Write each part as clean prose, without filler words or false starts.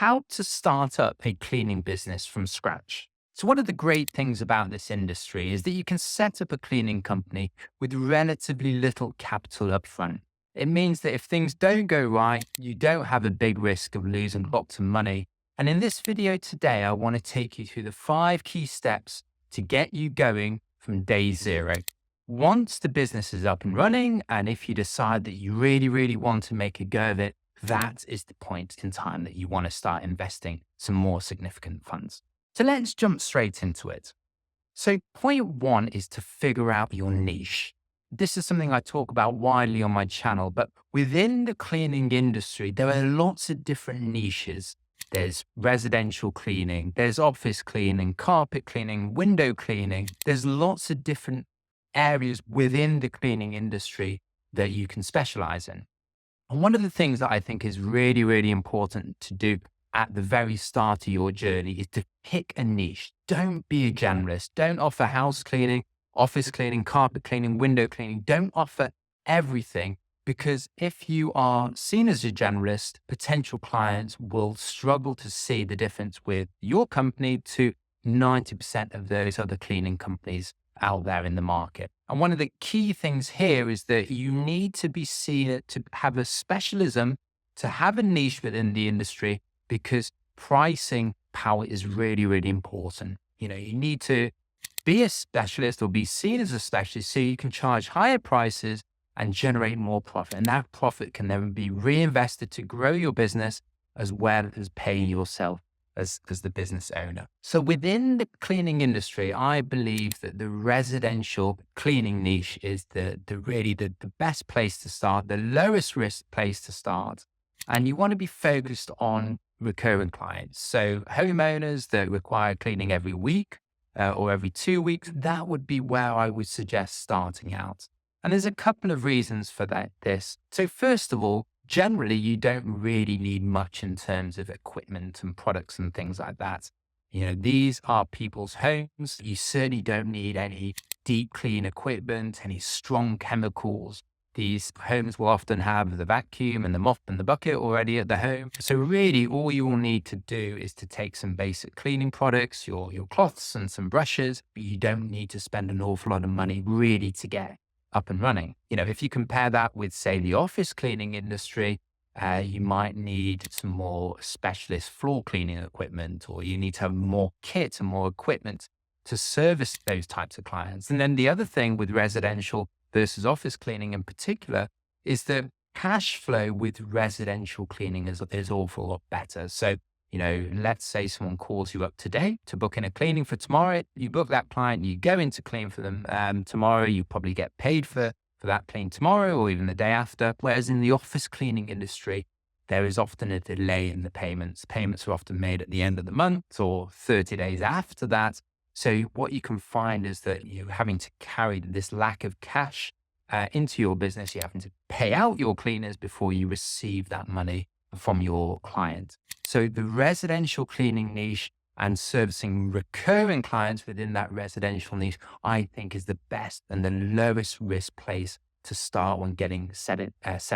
how to start up a cleaning business from scratch. So one of the great things about this industry is that you can set up a cleaning company with relatively little capital upfront. It means that if things don't go right, you don't have a big risk of losing lots of money. And in this video today, I want to take you through the 5 key steps to get you going from day zero. Once the business is up and running, and if you decide that you really want to make a go of it, that is the point in time that you want to start investing some more significant funds. So let's jump straight into it. So point 1 is to figure out your niche. This is something I talk about widely on my channel, but within the cleaning industry, there are lots of different niches. There's residential cleaning, there's office cleaning, carpet cleaning, window cleaning. There's lots of different areas within the cleaning industry that you can specialize in. And one of the things that I think is really important to do at the very start of your journey is to pick a niche. Don't be a generalist. Don't offer house cleaning, office cleaning, carpet cleaning, window cleaning. Don't offer everything, because if you are seen as a generalist, potential clients will struggle to see the difference with your company to 90% of those other cleaning companies out there in the market. And one of the key things here is that you need to be seen to have a specialism, to have a niche within the industry, because pricing power is really important. You need to be a specialist or be seen as a specialist so you can charge higher prices and generate more profit. And that profit can then be reinvested to grow your business as well as paying yourself as the business owner. So within the cleaning industry, I believe that the residential cleaning niche is the best place to start, the lowest risk place to start. And you want to be focused on recurring clients. So homeowners that require cleaning every week or every 2 weeks, that would be where I would suggest starting out. And there's a couple of reasons for this. So first of all, generally, you don't really need much in terms of equipment and products and things like that. These are people's homes. You certainly don't need any deep clean equipment, any strong chemicals. These homes will often have the vacuum and the mop and the bucket already at the home. So really, all you will need to do is to take some basic cleaning products, your cloths and some brushes. But you don't need to spend an awful lot of money really to get up and running. If you compare that with, say, the office cleaning industry, you might need some more specialist floor cleaning equipment, or you need to have more kit and more equipment to service those types of clients. And then the other thing with residential versus office cleaning in particular is that cash flow with residential cleaning is awful lot better. So, let's say someone calls you up today to book in a cleaning for tomorrow. You book that client, you go in to clean for them tomorrow. You probably get paid for that clean tomorrow or even the day after. Whereas in the office cleaning industry, there is often a delay in the payments. Payments are often made at the end of the month or 30 days after that. So what you can find is that you're having to carry this lack of cash into your business. You're having to pay out your cleaners before you receive that money from your client. So the residential cleaning niche and servicing recurring clients within that residential niche, I think, is the best and the lowest risk place to start when getting set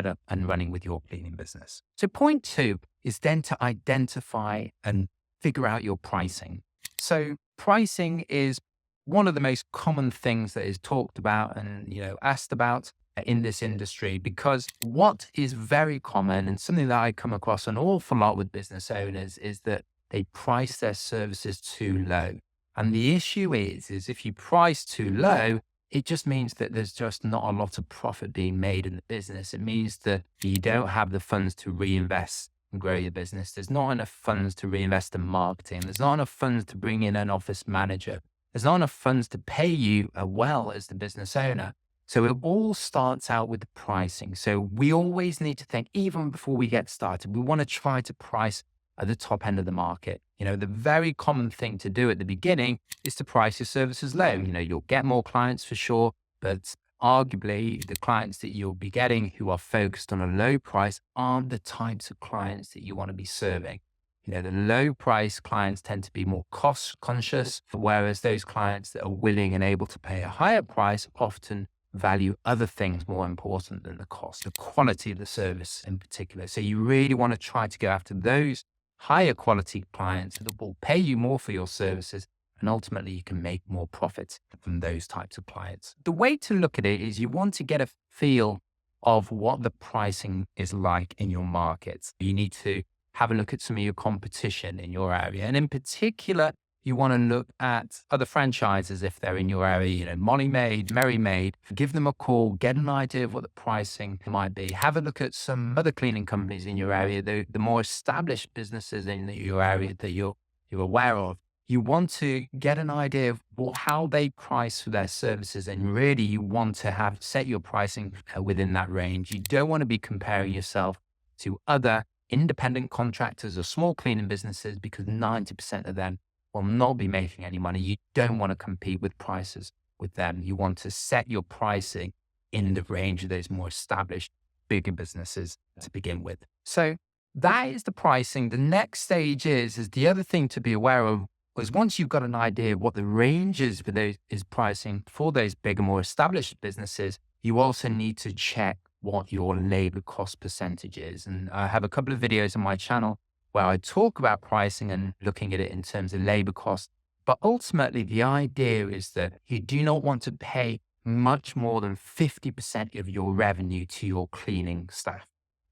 up and running with your cleaning business. So point 2 is then to identify and figure out your pricing. So pricing is one of the most common things that is talked about and asked about in this industry, because what is very common and something that I come across an awful lot with business owners is that they price their services too low. And the issue is if you price too low, it just means that there's just not a lot of profit being made in the business. It means that you don't have the funds to reinvest and grow your business. There's not enough funds to reinvest in marketing. There's not enough funds to bring in an office manager. There's not enough funds to pay you well as the business owner. So it all starts out with the pricing. So we always need to think, even before we get started, we want to try to price at the top end of the market. The very common thing to do at the beginning is to price your services low. You'll get more clients for sure, but arguably the clients that you'll be getting who are focused on a low price aren't the types of clients that you want to be serving. The low price clients tend to be more cost conscious, whereas those clients that are willing and able to pay a higher price often value other things more important than the cost, the quality of the service in particular. So you really want to try to go after those higher quality clients that will pay you more for your services. And ultimately, you can make more profits from those types of clients. The way to look at it is you want to get a feel of what the pricing is like in your markets. You need to have a look at some of your competition in your area. And in particular, you want to look at other franchises if they're in your area, Molly Maid, Merry Maid. Give them a call, get an idea of what the pricing might be. Have a look at some other cleaning companies in your area, the more established businesses in your area that you're aware of. You want to get an idea of how they price for their services, and really you want to set your pricing within that range. You don't want to be comparing yourself to other independent contractors or small cleaning businesses, because 90% of them will not be making any money. You don't want to compete with prices with them. You want to set your pricing in the range of those more established, bigger businesses to begin with. So that is the pricing. The next stage is the other thing to be aware of, was once you've got an idea of what the range is for those pricing for those bigger, more established businesses, you also need to check what your labor cost percentage is. And I have a couple of videos on my channel where I talk about pricing and looking at it in terms of labor cost. But ultimately, the idea is that you do not want to pay much more than 50% of your revenue to your cleaning staff.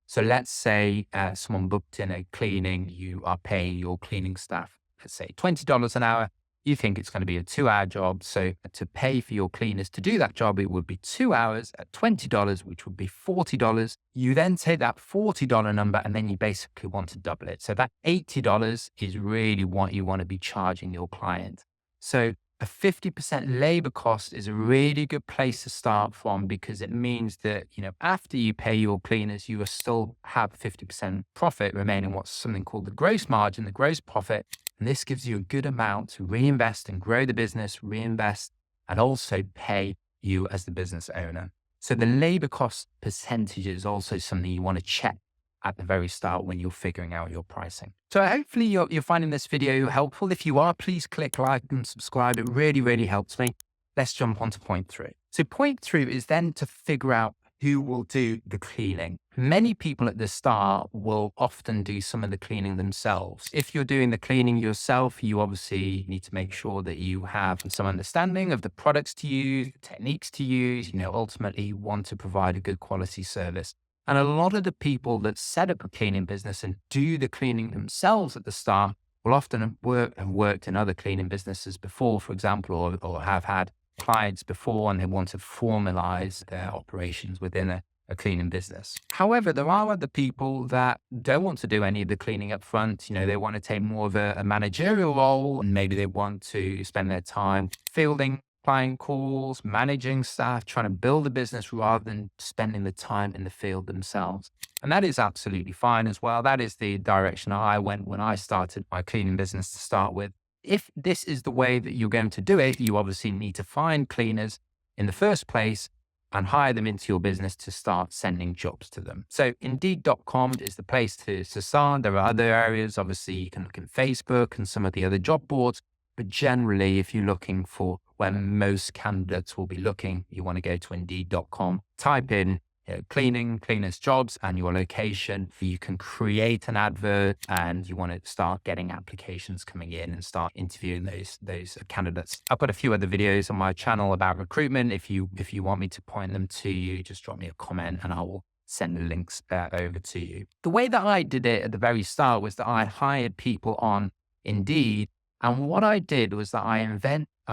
So let's say someone booked in a cleaning, you are paying your cleaning staff, let's say $20 an hour. You think it's going to be a 2-hour job. So to pay for your cleaners to do that job, it would be 2 hours at $20, which would be $40. You then take that $40 number and then you basically want to double it. So that $80 is really what you want to be charging your client. So a 50% labor cost is a really good place to start from, because it means that, after you pay your cleaners, you will still have 50% profit remaining, what's something called the gross margin, the gross profit. And this gives you a good amount to reinvest and grow the business, reinvest, and also pay you as the business owner. So the labor cost percentage is also something you want to check at the very start when you're figuring out your pricing. So hopefully you're finding this video helpful. If you are, please click like and subscribe. It really, really helps me. Let's jump on to point 3. So point 3 is then to figure out who will do the cleaning. Many people at the start will often do some of the cleaning themselves. If you're doing the cleaning yourself, you obviously need to make sure that you have some understanding of the products to use, techniques to use. Ultimately you want to provide a good quality service. And a lot of the people that set up a cleaning business and do the cleaning themselves at the start will often have worked in other cleaning businesses before, for example, or have had clients before, and they want to formalize their operations within a cleaning business. However, there are other people that don't want to do any of the cleaning up front. They want to take more of a managerial role, and maybe they want to spend their time fielding client calls, managing staff, trying to build a business rather than spending the time in the field themselves. And that is absolutely fine as well. That is the direction I went when I started my cleaning business to start with. If this is the way that you're going to do it, you obviously need to find cleaners in the first place and hire them into your business to start sending jobs to them. So Indeed.com is the place to start. There are other areas. Obviously, you can look at Facebook and some of the other job boards. But generally, if you're looking for where most candidates will be looking, you want to go to Indeed.com, type in cleaners jobs and your location. You can create an advert, and you want to start getting applications coming in and start interviewing those candidates. I've got a few other videos on my channel about recruitment. If you want me to point them to you, just drop me a comment and I will send the links over to you. The way that I did it at the very start was that I hired people on Indeed. And what I did was that I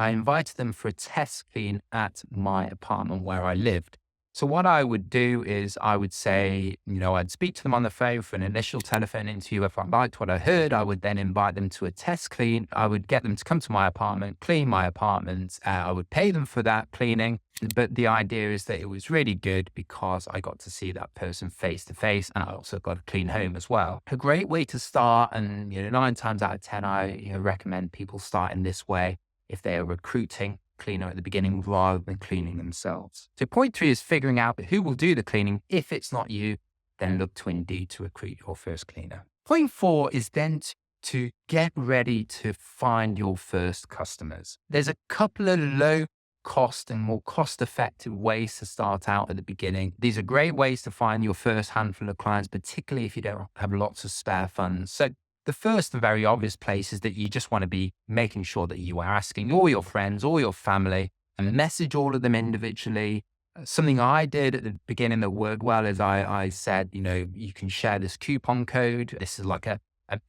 invited them for a test clean at my apartment where I lived. So what I would do is I would say, I'd speak to them on the phone for an initial telephone interview. If I liked what I heard, I would then invite them to a test clean. I would get them to come to my apartment, clean my apartment. I would pay them for that cleaning. But the idea is that it was really good because I got to see that person face to face, and I also got a clean home as well. A great way to start, and 9 times out of 10, I recommend people start in this way if they are recruiting cleaner at the beginning rather than cleaning themselves. So point 3 is figuring out who will do the cleaning. If it's not you, then look to Indeed to recruit your first cleaner. Point 4 is then to get ready to find your first customers. There's a couple of low cost and more cost-effective ways to start out at the beginning. These are great ways to find your first handful of clients, particularly if you don't have lots of spare funds. So The first and very obvious place is that you just want to be making sure that you are asking all your friends, all your family, and message all of them individually. Something I did at the beginning that worked well is I said, you can share this coupon code. This is like a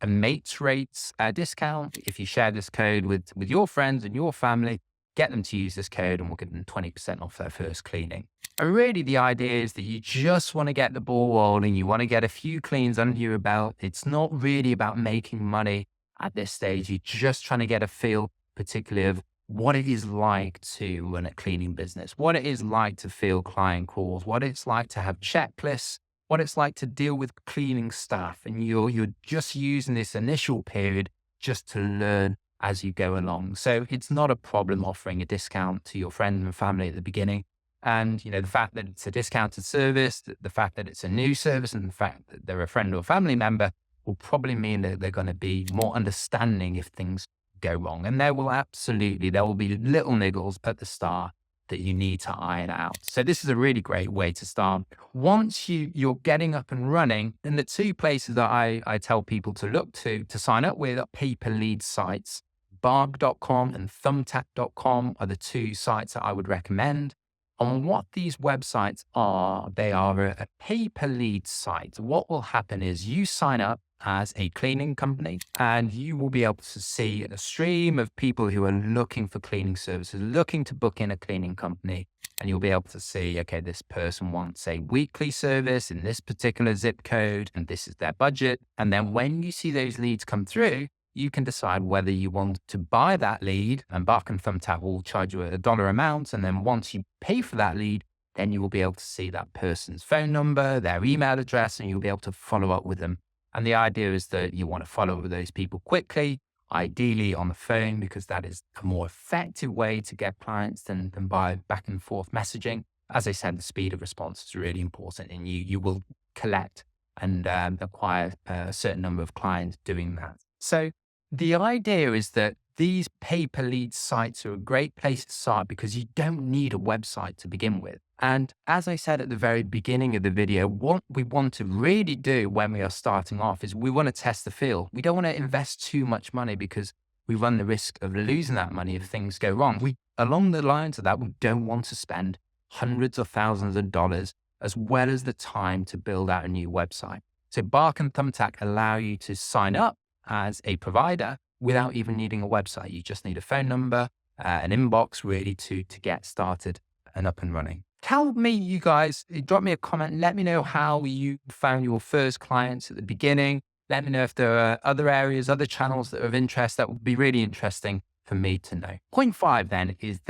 mates rates discount. If you share this code with your friends and your family, get them to use this code and we'll give them 20% off their first cleaning. And really the idea is that you just want to get the ball rolling. You want to get a few cleans under your belt. It's not really about making money at this stage. You're just trying to get a feel, particularly of what it is like to run a cleaning business, what it is like to field client calls, what it's like to have checklists, what it's like to deal with cleaning staff. And you're just using this initial period just to learn as you go along. So it's not a problem offering a discount to your friends and family at the beginning. And, the fact that it's a discounted service, the fact that it's a new service, and the fact that they're a friend or family member will probably mean that they're going to be more understanding if things go wrong. And there will be little niggles at the start that you need to iron out. So this is a really great way to start. Once you're getting up and running, then the two places that I tell people to look to sign up with are pay-per lead sites. Bark.com and Thumbtack.com are the two sites that I would recommend. And what these websites are, they are a pay-per-lead site. What will happen is you sign up as a cleaning company and you will be able to see a stream of people who are looking for cleaning services, looking to book in a cleaning company. And you'll be able to see, okay, this person wants a weekly service in this particular zip code, and this is their budget. And then when you see those leads come through, you can decide whether you want to buy that lead, and Bark and Thumbtack will charge you a dollar amount. And then once you pay for that lead, then you will be able to see that person's phone number, their email address, and you'll be able to follow up with them. And the idea is that you want to follow up with those people quickly, ideally on the phone, because that is a more effective way to get clients than by back and forth messaging. As I said, the speed of response is really important, and you will collect and acquire a certain number of clients doing that. So the idea is that these pay-per-lead sites are a great place to start because you don't need a website to begin with. And as I said at the very beginning of the video, what we want to really do when we are starting off is we want to test the field. We don't want to invest too much money because we run the risk of losing that money if things go wrong. Along the lines of that, we don't want to spend hundreds of thousands of dollars as well as the time to build out a new website. So Bark and Thumbtack allow you to sign up as a provider without even needing a website. You just need a phone number, an inbox really to get started and up and running. Tell me, you guys, drop me a comment. Let me know how you found your first clients at the beginning. Let me know if there are other areas, other channels that are of interest. That would be really interesting for me to know. Point 5 then is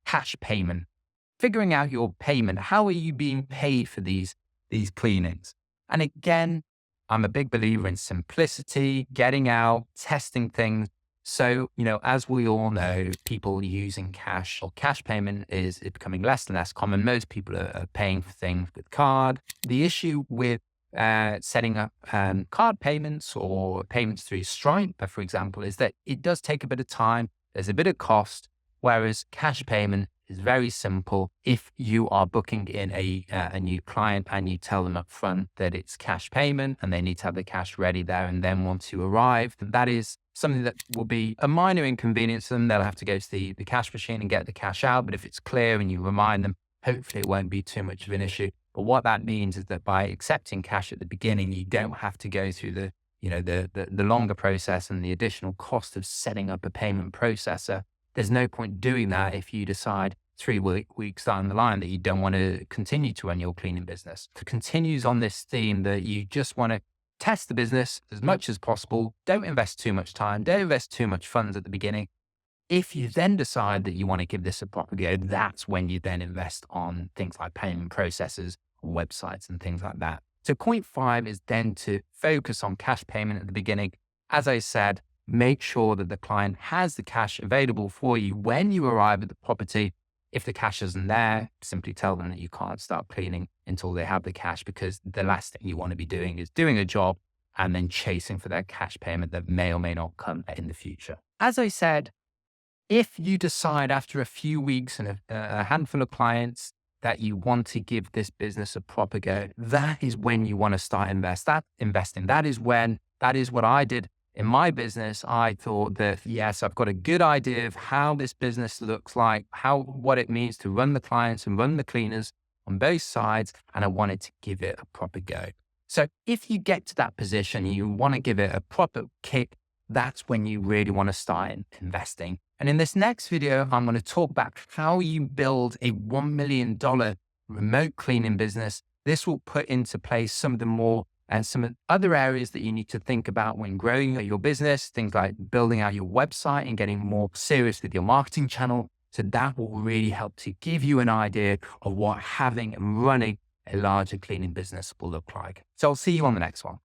cash payment. Figuring out your payment. How are you being paid for these cleanings? And again, I'm a big believer in simplicity, getting out, testing things. So, as we all know, people using cash or cash payment is becoming less and less common. Most people are paying for things with card. The issue with setting up card payments or payments through Stripe, for example, is that it does take a bit of time. There's a bit of cost, whereas cash payment is very simple. If you are booking in a new client and you tell them up front that it's cash payment and they need to have the cash ready there, and then once you arrive, that is something that will be a minor inconvenience to them. They'll have to go to the cash machine and get the cash out. But if it's clear and you remind them, hopefully it won't be too much of an issue. But what that means is that by accepting cash at the beginning, you don't have to go through the longer process and the additional cost of setting up a payment processor. There's no point doing that if you decide 3 weeks down the line that you don't want to continue to run your cleaning business. It continues on this theme that you just want to test the business as much as possible. Don't invest too much time. Don't invest too much funds at the beginning. If you then decide that you want to give this a proper go, that's when you then invest on things like payment processors, websites, and things like that. So point 5 is then to focus on cash payment at the beginning. As I said, make sure that the client has the cash available for you when you arrive at the property. If the cash isn't there, simply tell them that you can't start cleaning until they have the cash, because the last thing you want to be doing is doing a job and then chasing for that cash payment that may or may not come in the future. As I said, if you decide after a few weeks and a handful of clients that you want to give this business a proper go, that is when you want to start investing. That is what I did In my business, I thought that, yes, I've got a good idea of how this business looks like, what it means to run the clients and run the cleaners on both sides. And I wanted to give it a proper go. So if you get to that position, you want to give it a proper kick, that's when you really want to start investing. And in this next video, I'm going to talk about how you build a $1 million remote cleaning business. This will put into place some of the more and some other areas that you need to think about when growing your business, things like building out your website and getting more serious with your marketing channel. So that will really help to give you an idea of what having and running a larger cleaning business will look like. So I'll see you on the next one.